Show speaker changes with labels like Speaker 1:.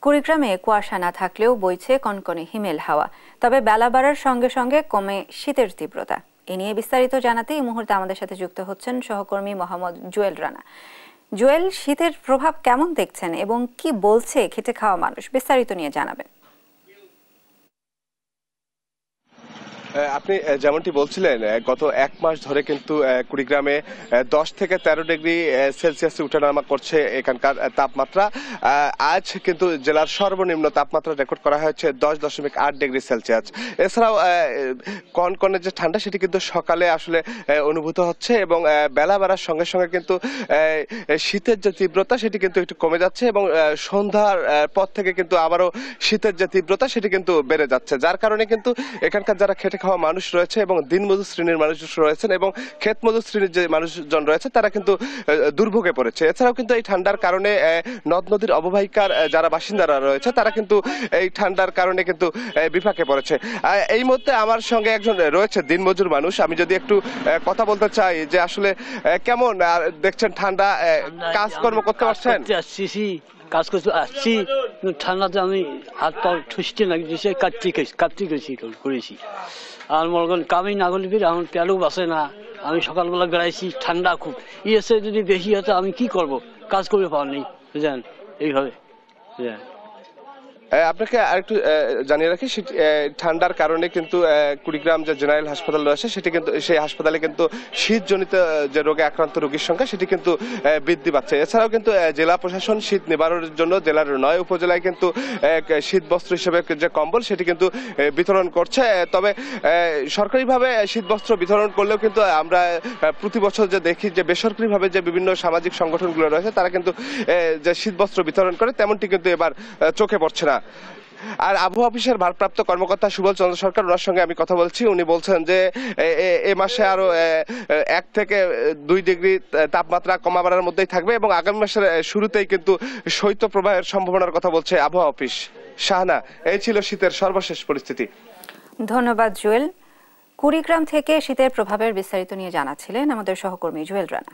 Speaker 1: কুড়িগ্রামে কুয়াশা না থাকলেও বইছে কনকনে হিমেল হাওয়া, তবে বেলা বাড়ার সঙ্গে সঙ্গে কমে শীতের তীব্রতা। এ নিয়ে বিস্তারিত জানাতে এই মুহূর্তে আমাদের সাথে যুক্ত হচ্ছেন সহকর্মী মোহাম্মদ জুয়েল রানা। জুয়েল, শীতের প্রভাব কেমন দেখছেন এবং কি বলছে খেটে খাওয়া মানুষ, বিস্তারিত নিয়ে জানাবেন।
Speaker 2: আপনি যেমনটি বলছিলেন, গত এক মাস ধরে কিন্তু কুড়িগ্রামে 10 থেকে 13 ডিগ্রি সেলসিয়াসে উঠানামা করছে এখানকার তাপমাত্রা। আজ কিন্তু জেলার সর্বনিম্ন তাপমাত্রা রেকর্ড করা হয়েছে 10.8 ডিগ্রি সেলসিয়াস। এছাড়াও কনকনে যে ঠান্ডা সেটি কিন্তু সকালে আসলে অনুভূত হচ্ছে এবং বেলা বাড়ার সঙ্গে সঙ্গে কিন্তু শীতের যে তীব্রতা সেটি কিন্তু একটু কমে যাচ্ছে এবং সন্ধ্যার পর থেকে কিন্তু আবারও শীতের যে তীব্রতা সেটি কিন্তু বেড়ে যাচ্ছে, যার কারণে কিন্তু এখানকার যারা খেটে খাওয়া মানুষ রয়েছে এবং দিনমজুর শ্রেণীর মানুষ রয়েছেন এবং ক্ষেত মজুর শ্রেণীর যে মানুষজন রয়েছে তারা কিন্তু দুর্ভোগে পড়েছে। এছাড়াও কিন্তু এই ঠান্ডার কারণে নদ নদীর অববাহিকার যারা বাসিন্দারা রয়েছে তারা কিন্তু এই ঠান্ডার কারণে কিন্তু বিপাকে পড়েছে। এই মুহূর্তে আমার সঙ্গে একজন রয়েছে দিনমজুর মানুষ। আমি যদি একটু কথা বলতে চাই যে আসলে কেমন দেখছেন ঠান্ডা, কাজকর্ম করতে পারছেন?
Speaker 3: কাজ করতে আসছি, ঠান্ডাতে আমি হাত পা ঠুসতে না কাটতে করেছি। আর মনে করেন কামি না করলে এখন পেলেও বাসে না। আমি সকালবেলা বেড়াইছি, ঠান্ডা খুব এসে যদি বেশি হতো আমি কি করব, কাজ করতে পার নেই, বুঝলেন, এইভাবে বুঝলেন।
Speaker 2: আপনাকে আরেকটু জানিয়ে রাখি, ঠান্ডার কারণে কিন্তু কুড়িগ্রাম যে জেনারেল হাসপাতাল রয়েছে সেটি কিন্তু সেই হাসপাতালে কিন্তু শীতজনিত যে রোগে আক্রান্ত রোগীর সংখ্যা সেটি কিন্তু বৃদ্ধি পাচ্ছে। এছাড়াও কিন্তু জেলা প্রশাসন শীত নিবারণের জন্য জেলার 9 উপজেলায় কিন্তু শীত বস্ত্র হিসেবে যে কম্বল সেটি কিন্তু বিতরণ করছে। তবে সরকারিভাবে শীত বস্ত্র বিতরণ করলেও কিন্তু আমরা প্রতি বছর যে দেখি যে বেসরকারিভাবে যে বিভিন্ন সামাজিক সংগঠনগুলো রয়েছে তারা কিন্তু যে শীত বস্ত্র বিতরণ করে তেমনটি কিন্তু এবার চোখে পড়ছে না। আর আবহাওয়া অফিসের ভারপ্রাপ্ত কর্মকর্তা সুবল চন্দ্র সরকার, ওনার সঙ্গে আমি কথা বলছি। উনি বলছেন যে এ মাসে আরো 1 থেকে 2 ডিগ্রি তাপমাত্রা কমা বাড়ার মধ্যেই থাকবে এবং আগামী মাসের শুরুতেই কিন্তু শৈত্য প্রবাহের সম্ভাবনার কথা বলছে আবহাওয়া অফিস। শাহানা, এই ছিল শীতের সর্বশেষ পরিস্থিতি।
Speaker 1: ধন্যবাদ জুয়েল। কুড়িগ্রাম থেকে শীতের প্রভাবের বিস্তারিত নিয়ে জানাচ্ছিলেন আমাদের সহকর্মী জুয়েল রানা।